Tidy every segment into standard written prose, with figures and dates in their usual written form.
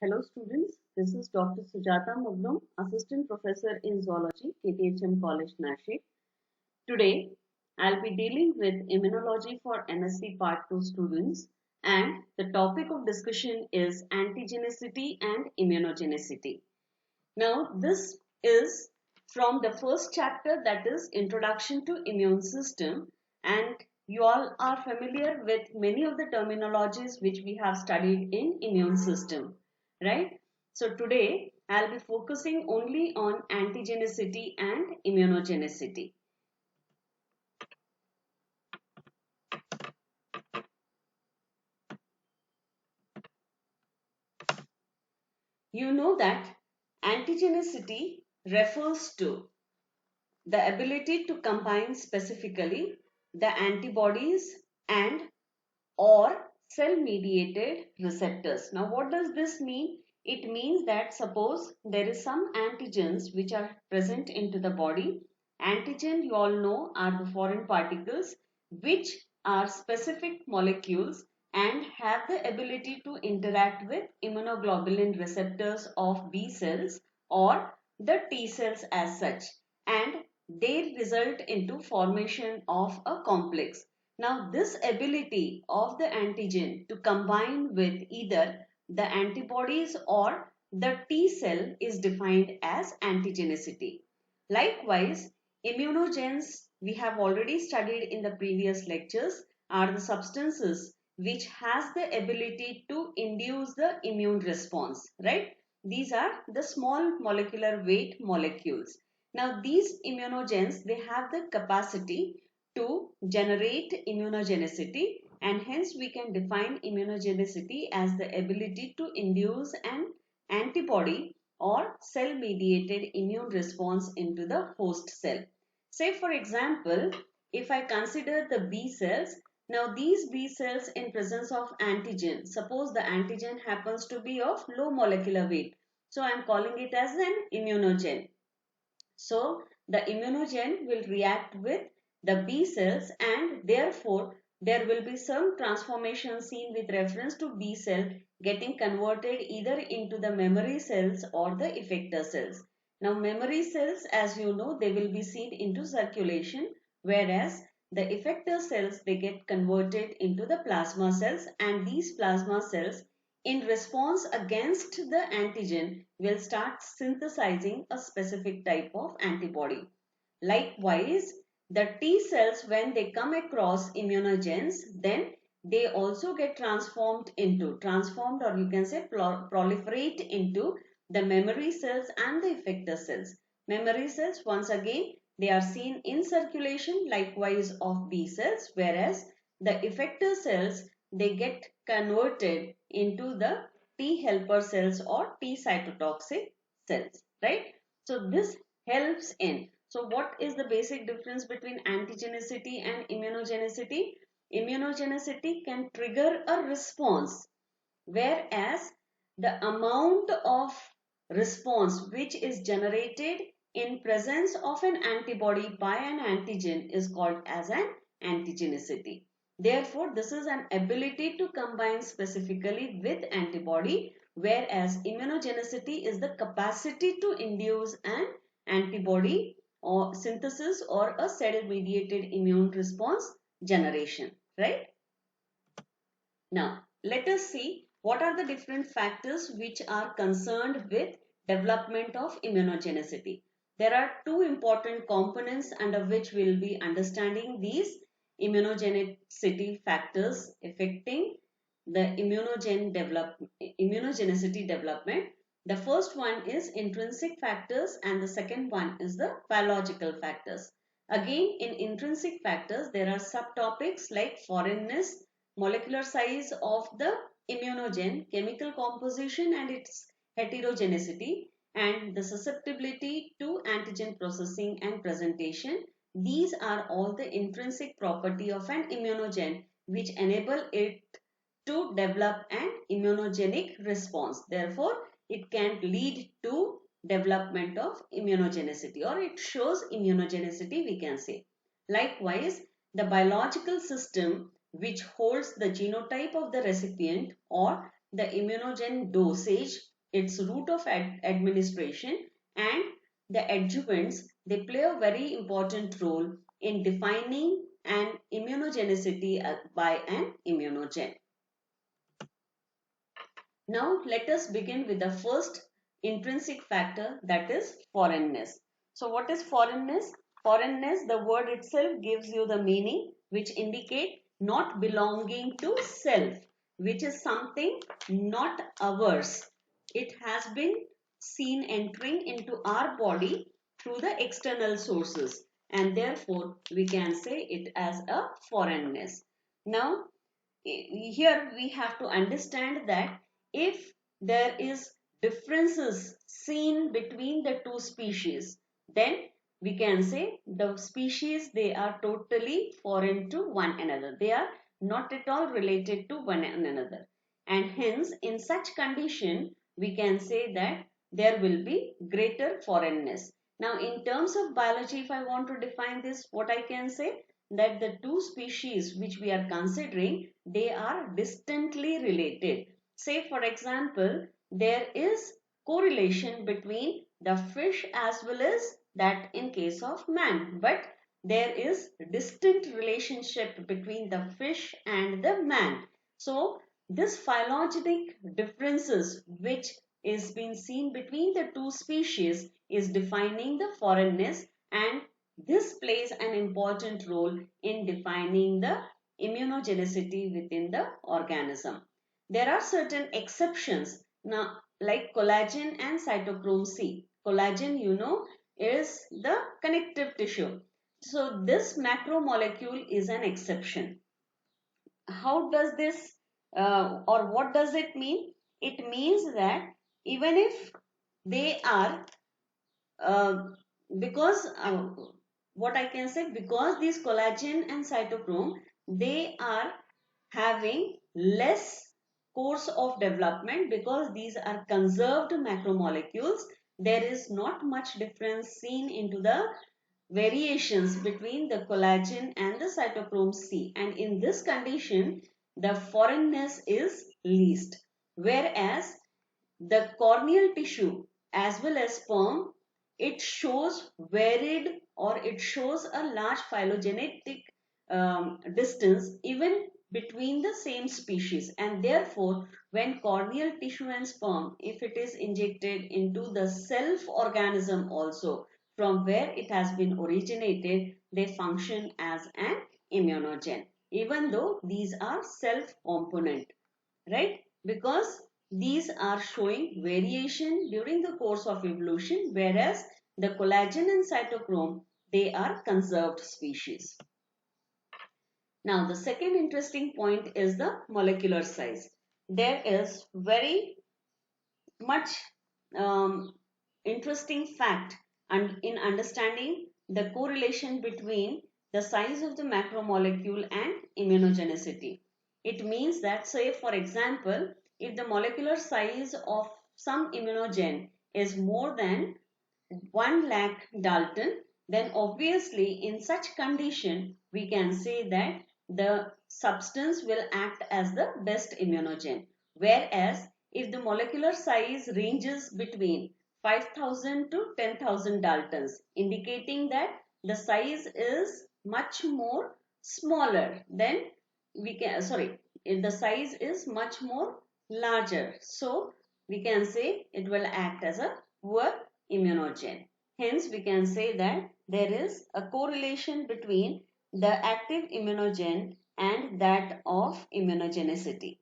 Hello students, this is Dr. Sujata Magdum, Assistant Professor in Zoology, KTHM College, Nashik. Today, I'll be dealing with Immunology for MSc Part 2 students, and the topic of discussion is Antigenicity and Immunogenicity. Now, this is from the first chapter, that is Introduction to Immune System, and you all are familiar with many of the terminologies which we have studied in immune system, right? So today I'll be focusing only on antigenicity and immunogenicity. You know that antigenicity refers to the ability to combine specifically the antibodies and or cell-mediated receptors. Now, what does this mean? It means that suppose there is some antigens which are present into the body. Antigen, you all know, are the foreign particles which are specific molecules and have the ability to interact with immunoglobulin receptors of B cells or the T cells as such, and they result into formation of a complex. Now, this ability of the antigen to combine with either the antibodies or the T cell is defined as antigenicity. Likewise, immunogens we have already studied in the previous lectures are the substances which has the ability to induce the immune response, right? These are the small molecular weight molecules. Now, these immunogens, they have the capacity to generate immunogenicity, and hence we can define immunogenicity as the ability to induce an antibody or cell mediated immune response into the host cell. Say for example, if I consider the B cells, now these B cells in presence of antigen, suppose the antigen happens to be of low molecular weight, so I am calling it as an immunogen. So the immunogen will react with the B cells, and therefore there will be some transformation seen with reference to B cell getting converted either into the memory cells or the effector cells. Now memory cells, as you know, they will be seen into circulation, whereas the effector cells, they get converted into the plasma cells, and these plasma cells in response against the antigen will start synthesizing a specific type of antibody. Likewise, the T cells, when they come across immunogens, then they also get transformed, or you can say proliferate into the memory cells and the effector cells. Memory cells, once again, they are seen in circulation, likewise of B cells, whereas the effector cells, they get converted into the T helper cells or T cytotoxic cells, right? So this helps in. So what is the basic difference between antigenicity and immunogenicity? Immunogenicity can trigger a response, whereas the amount of response which is generated in presence of an antibody by an antigen is called as an antigenicity. Therefore, this is an ability to combine specifically with antibody, whereas immunogenicity is the capacity to induce an antibody or synthesis or a cell mediated immune response generation, right? Now, let us see what are the different factors which are concerned with development of immunogenicity. There are two important components under which we will be understanding these immunogenicity factors affecting the immunogenicity development. The first one is intrinsic factors and the second one is the biological factors. Again, in intrinsic factors, there are subtopics like foreignness, molecular size of the immunogen, chemical composition and its heterogeneity, and the susceptibility to antigen processing and presentation. These are all the intrinsic property of an immunogen which enable it to develop an immunogenic response. Therefore, it can lead to development of immunogenicity, or it shows immunogenicity, we can say. Likewise, the biological system which holds the genotype of the recipient or the immunogen dosage, its route of administration, and the adjuvants, they play a very important role in defining an immunogenicity by an immunogen. Now let us begin with the first intrinsic factor, that is foreignness. So what is foreignness? Foreignness, the word itself gives you the meaning which indicate not belonging to self, which is something not ours. It has been seen entering into our body through the external sources, and therefore we can say it as a foreignness. Now here we have to understand that if there is differences seen between the two species, then we can say the species, they are totally foreign to one another. They are not at all related to one another, and hence in such condition we can say that there will be greater foreignness. Now in terms of biology, if I want to define this, what I can say, that the two species which we are considering, they are distantly related. Say for example, there is correlation between the fish as well as that in case of man, but there is distant relationship between the fish and the man. So this phylogenetic differences which is being seen between the two species is defining the foreignness, and this plays an important role in defining the immunogenicity within the organism. There are certain exceptions now, like collagen and cytochrome C. Collagen, you know, is the connective tissue. So this macromolecule is an exception. How does this or what does it mean? It means that even if they are because what I can say, because these collagen and cytochrome, they are having less course of development, because these are conserved macromolecules, there is not much difference seen into the variations between the collagen and the cytochrome C, and in this condition the foreignness is least, whereas the corneal tissue as well as sperm, it shows varied, or it shows a large phylogenetic distance even between the same species, and therefore when corneal tissue and sperm, if it is injected into the self organism also from where it has been originated, they function as an immunogen, even though these are self component, right? Because these are showing variation during the course of evolution, whereas the collagen and cytochrome, they are conserved species. Now the second interesting point is the molecular size. There is very much interesting fact and in understanding the correlation between the size of the macromolecule and immunogenicity. It means that, say for example, if the molecular size of some immunogen is more than 1 lakh Dalton, then obviously in such condition we can say that the substance will act as the best immunogen. Whereas if the molecular size ranges between 5000 to 10,000 Daltons, indicating that the size is much more smaller, then we can, sorry, if the size is much more larger, so we can say it will act as a poor immunogen. Hence, we can say that there is a correlation between the active immunogen and that of immunogenicity,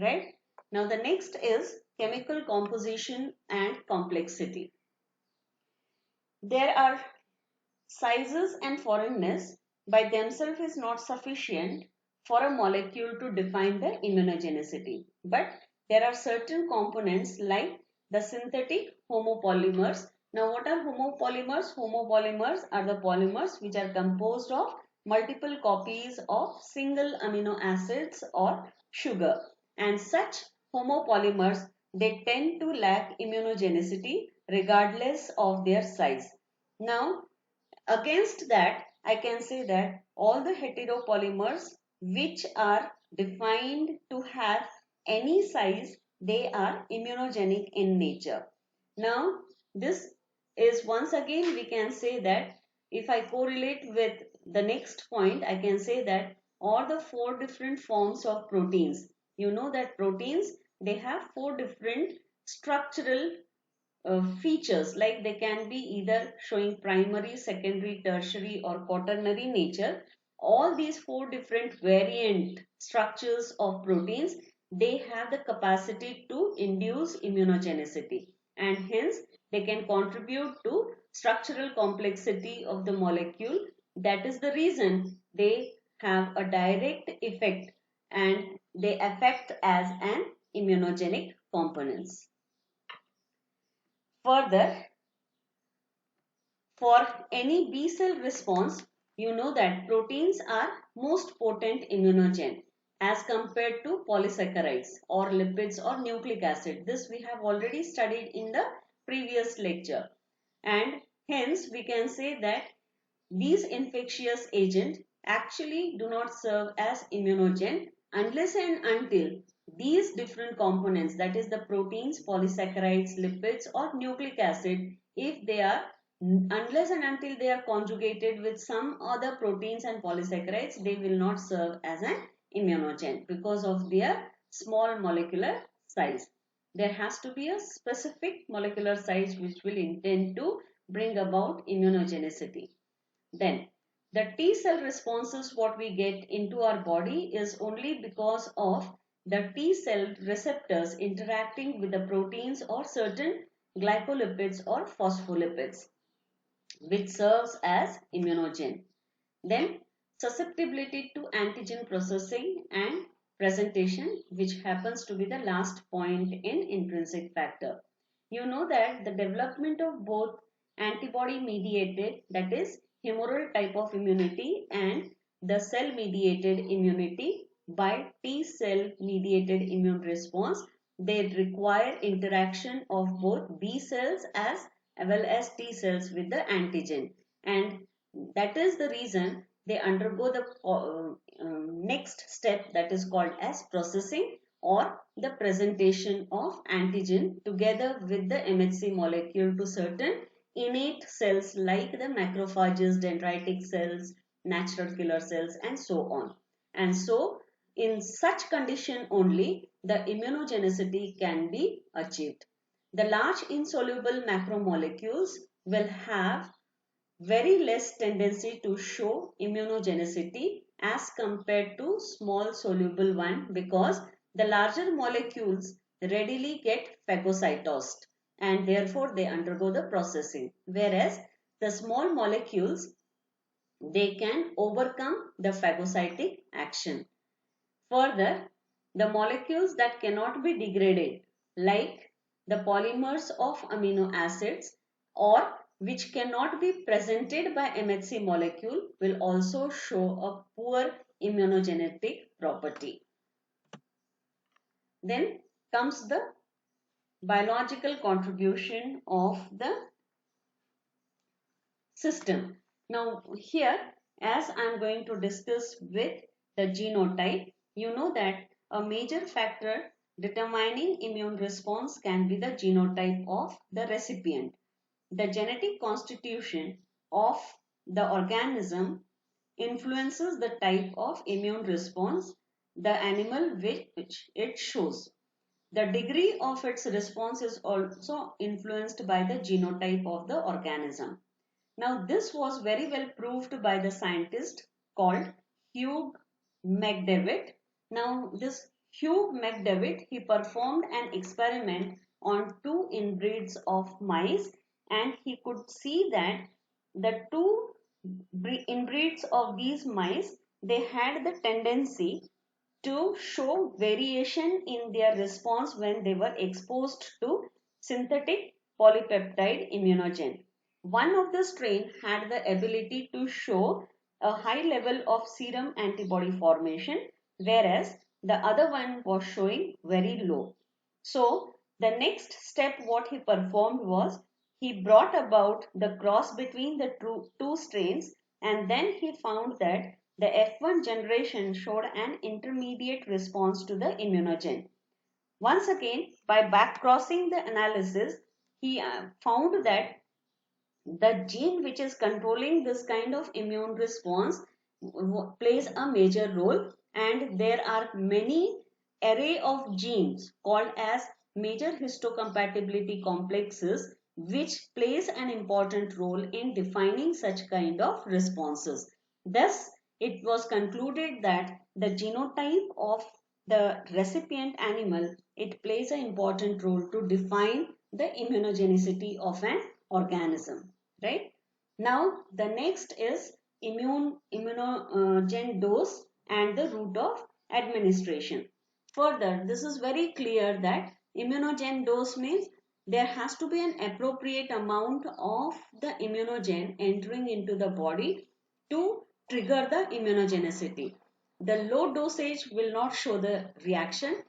right? Now, the next is chemical composition and complexity. There are sizes and foreignness by themselves is not sufficient for a molecule to define the immunogenicity. But there are certain components like the synthetic homopolymers. Now what are homopolymers? Homopolymers are the polymers which are composed of multiple copies of single amino acids or sugar. And such homopolymers, they tend to lack immunogenicity regardless of their size. Now against that, I can say that all the heteropolymers which are defined to have any size, they are immunogenic in nature. Now, this is once again we can say that if I correlate with the next point, I can say that all the four different forms of proteins. You know that proteins, they have four different structural features, like they can be either showing primary, secondary, tertiary or quaternary nature. All these four different variant structures of proteins, they have the capacity to induce immunogenicity, and hence they can contribute to structural complexity of the molecule. That is the reason they have a direct effect and they affect as an immunogenic components. Further, for any B cell response, you know that proteins are most potent immunogen as compared to polysaccharides or lipids or nucleic acid. This we have already studied in the previous lecture, and hence we can say that these infectious agents actually do not serve as immunogen unless and until these different components, that is the proteins, polysaccharides, lipids or nucleic acid, if they are unless and until they are conjugated with some other proteins and polysaccharides, they will not serve as an immunogen because of their small molecular size. There has to be a specific molecular size which will intend to bring about immunogenicity. Then the T cell responses what we get into our body is only because of the T cell receptors interacting with the proteins or certain glycolipids or phospholipids, which serves as immunogen. Then susceptibility to antigen processing and presentation, which happens to be the last point in intrinsic factor. You know that the development of both antibody mediated, that is humoral type of immunity, and the cell mediated immunity by T cell mediated immune response, they require interaction of both B cells as well as T cells with the antigen, and that is the reason they undergo the next step, that is called as processing or the presentation of antigen together with the MHC molecule to certain innate cells like the macrophages, dendritic cells, natural killer cells and so on. And so in such condition only the immunogenicity can be achieved. The large insoluble macromolecules will have very less tendency to show immunogenicity as compared to small soluble one, because the larger molecules readily get phagocytosed and therefore they undergo the processing, whereas the small molecules, they can overcome the phagocytic action. Further, the molecules that cannot be degraded, like the polymers of amino acids or which cannot be presented by MHC molecule, will also show a poor immunogenetic property. Then comes the biological contribution of the system. Now here, as I am going to discuss with the genotype, you know that a major factor determining immune response can be the genotype of the recipient. The genetic constitution of the organism influences the type of immune response the animal which it shows. The degree of its response is also influenced by the genotype of the organism. Now, this was very well proved by the scientist called Hugh McDavid. Now, this Hugh McDavid, he performed an experiment on two inbreeds of mice, and he could see that the two inbreeds of these mice, they had the tendency to show variation in their response when they were exposed to synthetic polypeptide immunogen. One of the strain had the ability to show a high level of serum antibody formation, whereas the other one was showing very low. So the next step what he performed was he brought about the cross between the two strains, and then he found that the F1 generation showed an intermediate response to the immunogen. Once again, by back crossing the analysis, he found that the gene which is controlling this kind of immune response plays a major role, and there are many array of genes called as major histocompatibility complexes which plays an important role in defining such kind of responses. Thus, it was concluded that the genotype of the recipient animal, it plays an important role to define the immunogenicity of an organism, right? Now, the next is immunogen dose and the route of administration. Further, this is very clear that immunogen dose means there has to be an appropriate amount of the immunogen entering into the body to trigger the immunogenicity. The low dosage will not show the reaction,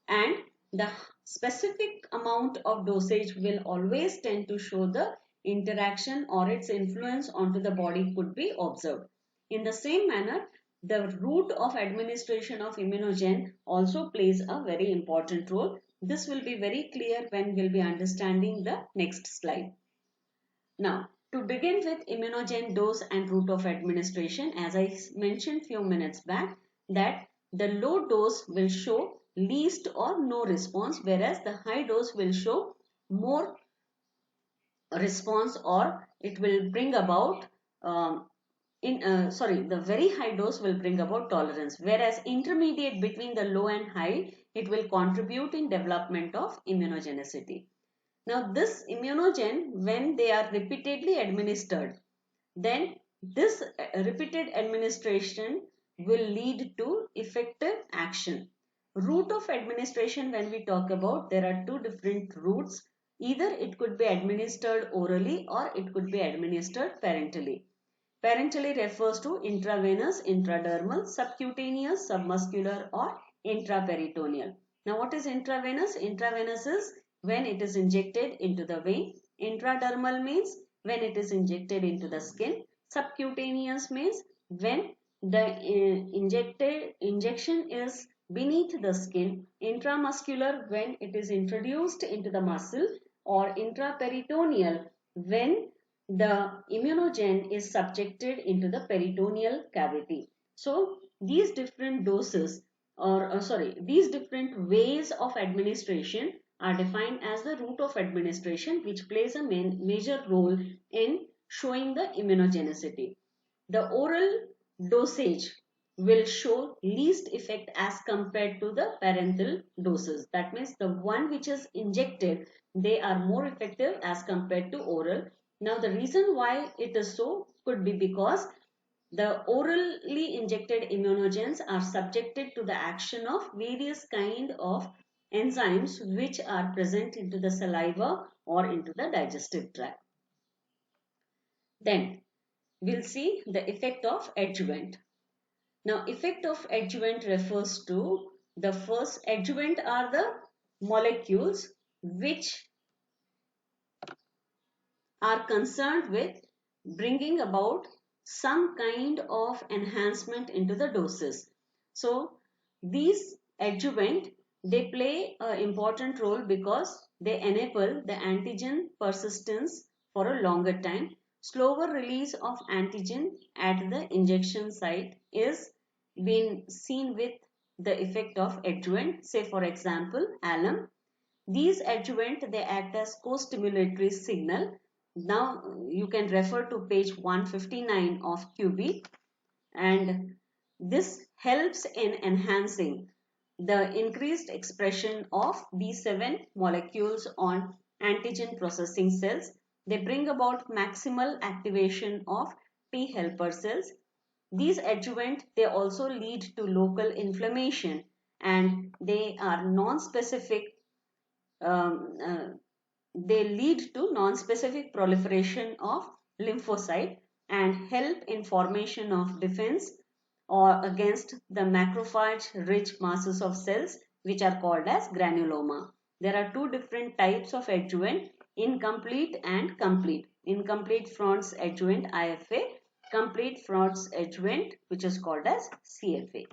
and the specific amount of dosage will always tend to show the interaction or its influence onto the body could be observed. In the same manner, the route of administration of immunogen also plays a very important role. This will be very clear when we'll be understanding the next slide. Now, to begin with immunogen dose and route of administration, as I mentioned few minutes back, that the low dose will show least or no response, whereas the high dose will show more response, or it will bring about the very high dose will bring about tolerance, whereas intermediate between the low and high, it will contribute in development of immunogenicity. Now, this immunogen, when they are repeatedly administered, then this repeated administration will lead to effective action. Route of administration, when we talk about, there are two different routes. Either it could be administered orally or it could be administered parenterally. Parenterally refers to intravenous, intradermal, subcutaneous, submuscular, or intraperitoneal. Now, what is intravenous? Intravenous is when it is injected into the vein. Intradermal means when it is injected into the skin. Subcutaneous means when the injection is beneath the skin. Intramuscular when it is introduced into the muscle, or intraperitoneal when the immunogen is subjected into the peritoneal cavity. So these different doses, these different ways of administration are defined as the route of administration, which plays a major role in showing the immunogenicity. The oral dosage will show least effect as compared to the parenteral doses. That means the one which is injected, they are more effective as compared to oral. Now, the reason why it is so could be because the orally injected immunogens are subjected to the action of various kind of enzymes which are present into the saliva or into the digestive tract. Then we'll see the effect of adjuvant. Now, effect of adjuvant refers to the first adjuvant are the molecules which are concerned with bringing about some kind of enhancement into the doses. So these adjuvant, they play an important role because they enable the antigen persistence for a longer time. Slower release of antigen at the injection site is been seen with the effect of adjuvant. Say for example alum. These adjuvant, they act as co-stimulatory signal. Now you can refer to page 159 of QB, and this helps in enhancing the increased expression of B7 molecules on antigen processing cells. They bring about maximal activation of T helper cells. These adjuvant, they also lead to local inflammation, and they are non-specific they lead to non-specific proliferation of lymphocyte and help in formation of defense or against the macrophage-rich masses of cells which are called as granuloma. There are two different types of adjuvant, incomplete and complete. Incomplete Franz adjuvant IFA, complete Franz adjuvant which is called as CFA.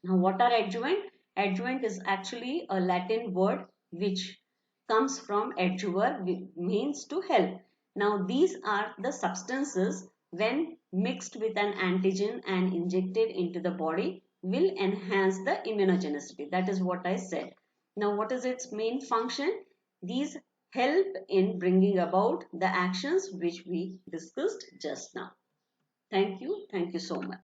Now, what are adjuvant? Adjuvant is actually a Latin word which comes from adjuvare, which means to help. Now, these are the substances when mixed with an antigen and injected into the body will enhance the immunogenicity. That is what I said. Now, what is its main function? These help in bringing about the actions which we discussed just now. Thank you. Thank you so much.